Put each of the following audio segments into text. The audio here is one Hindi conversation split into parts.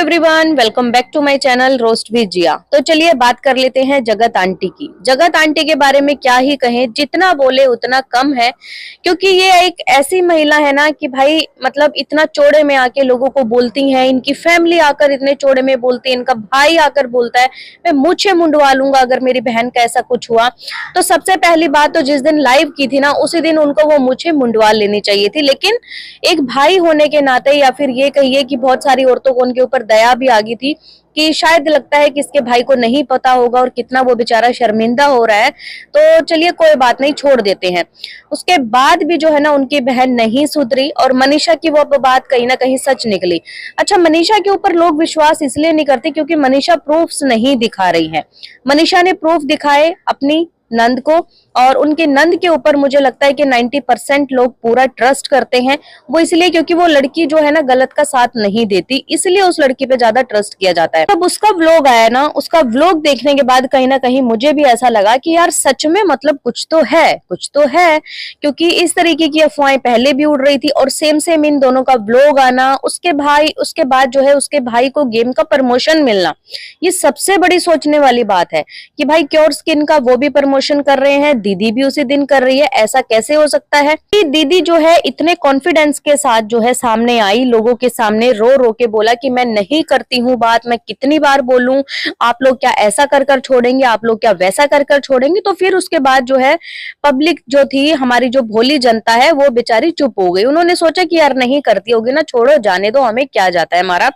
Everyone, welcome back to my channel roast with Jiya. तो चलिए बात कर लेते हैं जगत आंटी की। जगत आंटी के बारे में क्या ही कहें, जितना बोले उतना कम है, क्योंकि ये एक ऐसी महिला है ना कि भाई मतलब इतना चौड़े में आके लोगों को बोलती हैं, इनकी फैमिली आकर इतने चौड़े में बोलती है, इनका भाई आकर बोलता है मैं मुझे मुंडवा लूंगा अगर मेरी बहन का ऐसा कुछ हुआ। तो सबसे पहली बात तो जिस दिन लाइव की थी ना उसी दिन उनको वो मुझे मुंडवा लेनी चाहिए थी, लेकिन एक भाई होने के नाते या फिर ये कहिए कि बहुत सारी औरतों को उनके ऊपर दया भी आ गई थी कि शायद लगता है कि इसके भाई को नहीं पता होगा और कितना वो बेचारा शर्मिंदा हो रहा है। तो चलिए कोई बात नहीं, छोड़ देते हैं। उसके बाद भी जो है ना उनकी बहन नहीं सुधरी और मनीषा की वो बात कहीं ना कहीं सच निकली। अच्छा, मनीषा के ऊपर लोग विश्वास इसलिए नहीं करते क्योंकि मनीषा प्रूफ्स नहीं दिखा रही है। मनीषा ने प्रूफ दिखाए अपनी नंद को और उनके नंद के ऊपर मुझे लगता है कि 90% लोग पूरा ट्रस्ट करते हैं। वो इसलिए क्योंकि वो लड़की जो है ना गलत का साथ नहीं देती, इसलिए उस लड़की पे ज्यादा ट्रस्ट किया जाता है। तब उसका व्लॉग आया ना, उसका व्लॉग देखने के बाद कहीं ना कहीं मुझे भी ऐसा लगा कि यार सच में मतलब कुछ तो है, कुछ तो है, क्योंकि इस तरीके की अफवाहें पहले भी उड़ रही थी और सेम इन दोनों का व्लॉग आना, उसके बाद जो है उसके भाई को गेम का प्रमोशन मिलना, ये सबसे बड़ी सोचने वाली बात है कि भाई क्योर स्किन का वो भी प्रमोशन कर रहे हैं, दीदी भी उसी दिन कर रही है। ऐसा कैसे हो सकता है कि दीदी जो है इतने कॉन्फिडेंस के साथ जो है सामने आई, लोगों के सामने रो रो के बोला कि मैं नहीं करती हूँ बात, मैं कितनी बार बोलूं, आप लोग क्या ऐसा कर छोड़ेंगे, आप लोग क्या वैसा कर छोड़ेंगे। तो फिर उसके बाद जो है पब्लिक जो थी, हमारी जो भोली जनता है, वो बेचारी चुप हो गई। उन्होंने सोचा कि यार नहीं करती होगी ना, छोड़ो जाने दो, हमें क्या जाता है हमारा।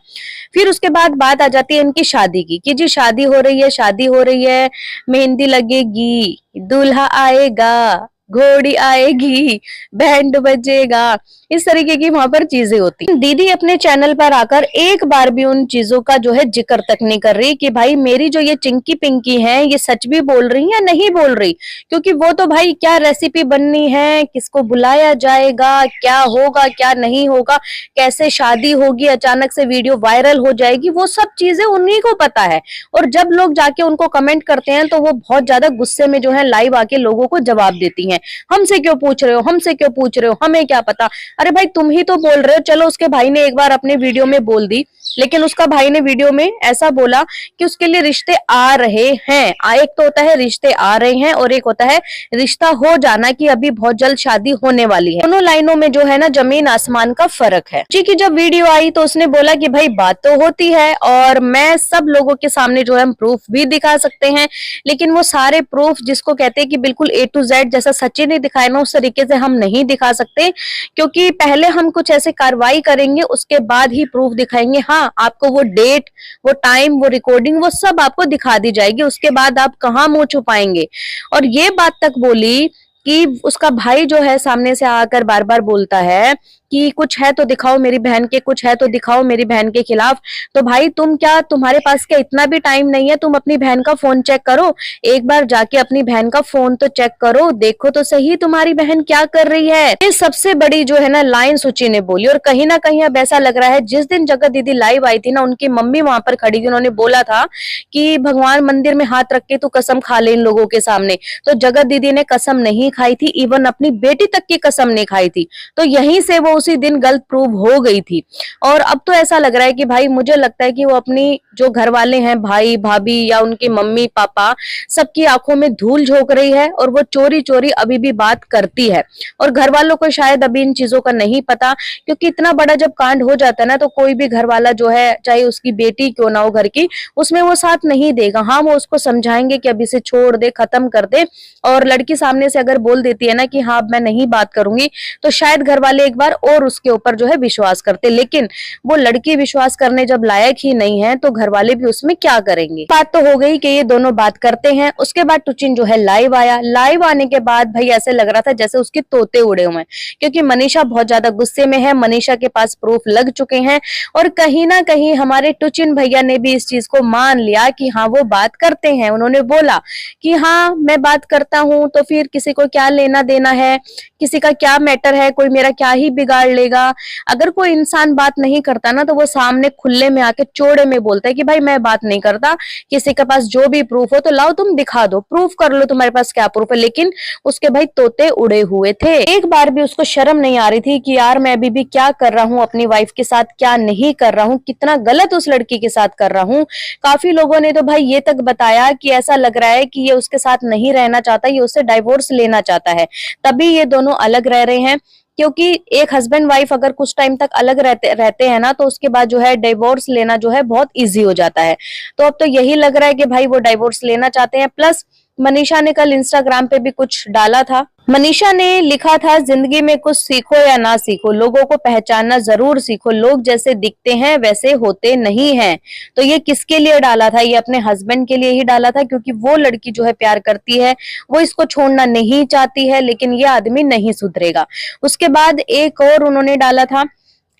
फिर उसके बाद बात आ जाती है इनकी शादी की कि जी शादी हो रही है, शादी हो रही है, मेहंदी लगेगी, दूल्हा आएगा, घोड़ी आएगी, बैंड बजेगा, इस तरीके की वहां पर चीजें होती। दीदी अपने चैनल पर आकर एक बार भी उन चीजों का जो है जिक्र तक नहीं कर रही कि भाई मेरी जो ये चिंकी पिंकी है ये सच भी बोल रही या नहीं बोल रही, क्योंकि वो तो भाई क्या रेसिपी बननी है, किसको बुलाया जाएगा, क्या होगा क्या नहीं होगा, कैसे शादी होगी, अचानक से वीडियो वायरल हो जाएगी, वो सब चीजें उन्हीं को पता है। और जब लोग जाके उनको कमेंट करते हैं तो वो बहुत ज्यादा गुस्से में जो है लाइव आके लोगों को जवाब देती हैं, हमसे क्यों पूछ रहे हो, हमसे क्यों पूछ रहे हो, हमें क्या पता। अरे भाई तुम ही तो बोल रहे हो। चलो उसके भाई ने एक बार अपने वीडियो में बोल दी, लेकिन उसका भाई ने वीडियो में ऐसा बोला कि उसके लिए रिश्ते आ रहे हैं। एक तो होता है रिश्ते आ रहे हैं और एक होता है रिश्ता हो जाना कि अभी बहुत जल्द शादी होने वाली है। दोनों लाइनों में जो है ना जमीन आसमान का फर्क है। जी की जब वीडियो आई तो उसने बोला कि भाई बात तो होती है और मैं सब लोगों के सामने जो है हम प्रूफ भी दिखा सकते हैं, लेकिन वो सारे प्रूफ जिसको कहते हैं कि बिल्कुल A to Z जैसा सचिन ने दिखाया ना उस तरीके से हम नहीं दिखा सकते, क्योंकि पहले हम कुछ ऐसे कार्रवाई करेंगे उसके बाद ही प्रूफ दिखाएंगे। हाँ, आपको वो डेट, वो टाइम, वो रिकॉर्डिंग, वो सब आपको दिखा दी जाएगी, उसके बाद आप कहाँ मुंह छुपाएंगे। और ये बात तक बोली कि उसका भाई जो है सामने से आकर बार बार बोलता है कि कुछ है तो दिखाओ मेरी बहन के, कुछ है तो दिखाओ मेरी बहन के खिलाफ। तो भाई तुम क्या, तुम्हारे पास क्या इतना भी टाइम नहीं है? तुम अपनी बहन का फोन चेक करो, एक बार जाके अपनी बहन का फोन तो चेक करो, देखो तो सही तुम्हारी बहन क्या कर रही है। ये सबसे बड़ी जो है ना लाइन सुची ने बोली। और कहीं ना कहीं अब ऐसा लग रहा है, जिस दिन जगत दीदी लाइव आई थी ना उनकी मम्मी वहां पर खड़ी थी, उन्होंने बोला था कि भगवान मंदिर में हाथ रख के तू कसम खा ले इन लोगों के सामने। तो जगत दीदी ने कसम नहीं खाई थी, इवन अपनी बेटी तक की कसम नहीं खाई थी। तो यहीं से वो उसी दिन गलत प्रूव हो गई थी। और अब तो ऐसा लग रहा है कि भाई मुझे लगता है कि वो अपनी जो घर वाले हैं, भाई भाभी या उनके मम्मी पापा, सबकी आंखों में धूल झोंक रही है और वो चोरी चोरी अभी भी बात करती है। और घर वालों को शायद अभी इन चीजों का नहीं पता, क्योंकि इतना बड़ा जब कांड हो जाता है ना तो कोई भी घर वाला जो है, चाहे उसकी बेटी क्यों ना हो घर की, उसमें वो साथ नहीं देगा। हाँ, वो उसको समझाएंगे कि अब इसे छोड़ दे, खत्म कर दे। और लड़की सामने से अगर बोल देती है ना कि हाँ मैं नहीं बात करूंगी, तो शायद घर वाले एक बार और उसके ऊपर जो है विश्वास करते। लेकिन वो लड़की विश्वास करने जब लायक ही नहीं है तो घर वाले भी उसमें क्या करेंगे। बात तो हो गई कि ये दोनों बात करते हैं। उसके बाद टुचिन जो है लाइव आया। लाइव आने के बाद भाई ऐसे लग रहा था जैसे उसके तोते उड़े हुए हैं, क्योंकि मनीषा बहुत ज्यादा गुस्से में है, मनीषा के पास प्रूफ लग चुके हैं और कहीं ना कहीं हमारे टुचिन भैया ने भी इस चीज को मान लिया कि हाँ वो बात करते हैं। उन्होंने बोला कि हाँ मैं बात करता हूँ, तो फिर किसी को क्या लेना देना है किसी का क्या मैटर है, कोई मेरा क्या ही बिगाड़ लेगा। अगर कोई इंसान बात नहीं करता ना तो वो सामने खुले में आके चौड़े में बोलता है कि भाई मैं बात नहीं करता, किसी के पास जो भी प्रूफ हो तो लाओ तुम दिखा दो, प्रूफ कर लो तुम्हारे पास क्या प्रूफ है। लेकिन उसके भाई तोते उड़े हुए थे, एक बार भी उसको शर्म नहीं आ रही थी कि यार मैं अभी भी क्या कर रहा हूँ अपनी वाइफ के साथ, क्या नहीं कर रहा हूँ, कितना गलत उस लड़की के साथ कर रहा हूँ। काफी लोगों ने तो भाई ये तक बताया कि ऐसा लग रहा है कि ये उसके साथ नहीं रहना चाहता, ये उससे डाइवोर्स लेना चाहता है, तभी ये दोनों अलग रह रहे हैं। क्योंकि एक हस्बैंड वाइफ अगर कुछ टाइम तक अलग रहते हैं ना तो उसके बाद जो है डिवोर्स लेना जो है बहुत इजी हो जाता है। तो अब तो यही लग रहा है कि भाई वो डिवोर्स लेना चाहते हैं। प्लस मनीषा ने कल इंस्टाग्राम पे भी कुछ डाला था। मनीषा ने लिखा था, जिंदगी में कुछ सीखो या ना सीखो, लोगों को पहचानना जरूर सीखो, लोग जैसे दिखते हैं वैसे होते नहीं हैं। तो ये किसके लिए डाला था? ये अपने हस्बैंड के लिए ही डाला था, क्योंकि वो लड़की जो है प्यार करती है, वो इसको छोड़ना नहीं चाहती है, लेकिन ये आदमी नहीं सुधरेगा। उसके बाद एक और उन्होंने डाला था,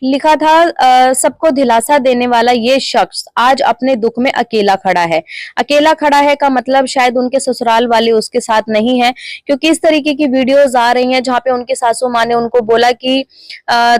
लिखा था, सबको दिलासा देने वाला ये शख्स आज अपने दुख में अकेला खड़ा है। अकेला खड़ा है का मतलब शायद उनके ससुराल वाले उसके साथ नहीं है, क्योंकि इस तरीके की वीडियोस आ रही हैं जहां पे उनकी सासू माँ ने उनको बोला कि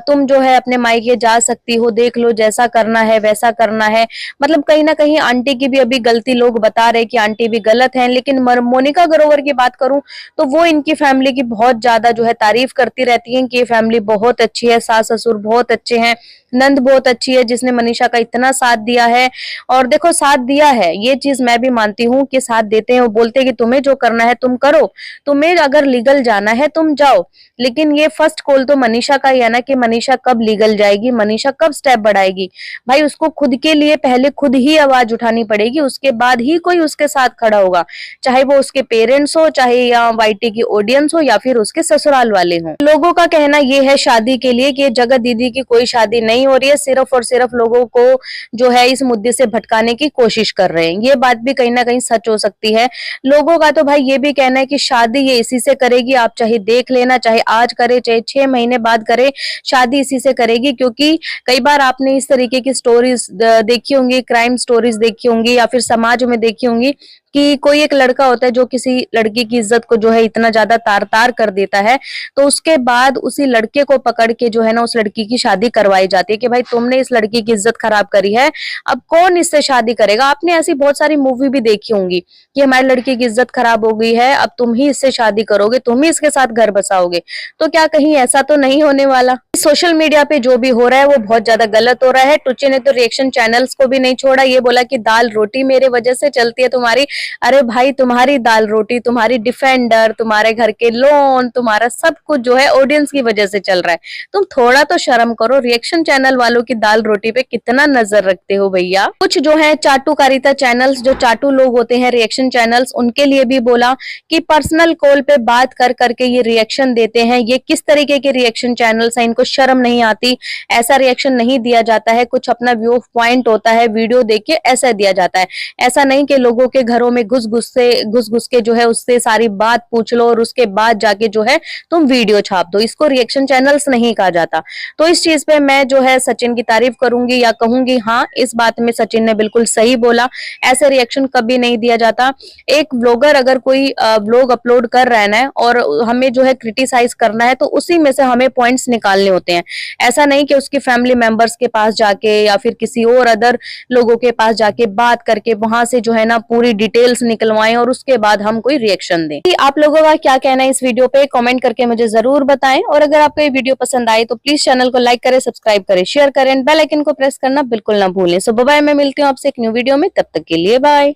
तुम जो है अपने मायके जा सकती हो, देख लो जैसा करना है वैसा करना है। मतलब कहीं ना कहीं आंटी की भी अभी गलती लोग बता रहे कि आंटी भी गलत है। लेकिन मोनिका ग्रोवर की बात करूं तो वो इनकी फैमिली की बहुत ज्यादा जो है तारीफ करती रहती है कि ये फैमिली बहुत अच्छी है, सास ससुर बहुत अच्छे हैं, नंद बहुत अच्छी है जिसने मनीषा का इतना साथ दिया है। और देखो साथ दिया है, ये चीज मैं भी मानती हूँ कि साथ देते हैं। वो बोलते हैं कि तुम्हें जो करना है तुम करो, तुम्हें अगर लीगल जाना है तुम जाओ। लेकिन ये फर्स्ट कॉल तो मनीषा का ही है ना कि मनीषा कब लीगल जाएगी, मनीषा कब स्टेप बढ़ाएगी। भाई उसको खुद के लिए पहले खुद ही आवाज उठानी पड़ेगी, उसके बाद ही कोई उसके साथ खड़ा होगा, चाहे वो उसके पेरेंट्स हो, चाहे या वाईटी की ऑडियंस हो, या फिर उसके ससुराल वाले हों। लोगों का कहना ये है शादी के लिए कि जगत दीदी की कोई शादी नहीं हो रही है, सिर्फ और सिर्फ लोगों को जो है इस मुद्दे से भटकाने की कोशिश कर रहे हैं। ये बात भी कहीं ना कहीं सच हो सकती है। लोगों का तो भाई ये भी कहना है कि शादी ये इसी से करेगी, आप चाहे देख लेना, चाहे आज करे चाहे 6 महीने बाद करे, शादी इसी से करेगी। क्योंकि कई बार आपने इस तरीके की स्टोरीज देखी होंगी, क्राइम स्टोरीज देखी होंगी या फिर समाज में देखी होंगी कि कोई एक लड़का होता है जो किसी लड़की की इज्जत को जो है इतना ज्यादा तार तार कर देता है, तो उसके बाद उसी लड़के को पकड़ के जो है ना उस लड़की की शादी करवाई जाती है कि भाई तुमने इस लड़की की इज्जत खराब करी है, अब कौन इससे शादी करेगा। आपने ऐसी बहुत सारी मूवी भी देखी होंगी कि हमारी लड़की की इज्जत खराब हो गई है, अब तुम ही इससे शादी करोगे, तुम ही इसके साथ घर बसाओगे। तो क्या कहीं ऐसा तो नहीं होने वाला? सोशल मीडिया पे जो भी हो रहा है वो बहुत ज्यादा गलत हो रहा है। टुच्चे ने तो रिएक्शन चैनल्स को भी नहीं छोड़ा, ये बोला कि दाल रोटी मेरे वजह से चलती है तुम्हारी। अरे भाई तुम्हारी दाल रोटी, तुम्हारी डिफेंडर, तुम्हारे घर के लोन, तुम्हारा सब कुछ जो है ऑडियंस की वजह से चल रहा है। तुम थोड़ा तो शर्म करो, रिएक्शन चैनल वालों की दाल रोटी पे कितना नजर रखते हो भैया। कुछ जो है चाटुकारिता चैनल्स, जो चाटू लोग होते हैं रिएक्शन चैनल्स, उनके लिए भी बोला कि पर्सनल कॉल पे बात कर करके ये रिएक्शन देते हैं, ये किस तरीके के रिएक्शन चैनल्स हैं, इनको शर्म नहीं आती, ऐसा रिएक्शन नहीं दिया जाता है। कुछ अपना व्यू पॉइंट होता है, वीडियो देख के ऐसा दिया जाता है। ऐसा नहीं कि लोगों के घरों में घुस घुस के जो है उससे सारी बात पूछ लो और उसके बाद जाके जो है तुम वीडियो छाप दो, इसको रिएक्शन चैनल्स नहीं कहा जाता। तो इस चीज पे मैं जो है सचिन की तारीफ करूंगी या कहूंगी हाँ इस बात में सचिन ने बिल्कुल सही बोला, ऐसे रिएक्शन कभी नहीं दिया जाता। एक ब्लॉगर अगर कोई ब्लॉग अपलोड कर रहा है ना और हमें जो है क्रिटिसाइज करना है तो उसी में से हमें पॉइंट्स निकालने होते हैं। ऐसा नहीं कि उसकी फैमिली मेंबर्स के पास जाके या फिर किसी और अदर लोगों के पास जाके बात करके वहां से जो है ना पूरी डिटेल्स निकलवाएं और उसके बाद हम कोई रिएक्शन दें। आप लोगों का क्या कहना है इस वीडियो पे कमेंट करके मुझे जरूर बताएं। और अगर आपको ये वीडियो पसंद आए तो प्लीज चैनल को लाइक करें, सब्सक्राइब करें, शेयर करें, बेल आइकन को प्रेस करना बिल्कुल ना भूलें। सो बाय, मैं मिलती हूँ आपसे एक न्यू वीडियो में, तब तक के लिए बाय।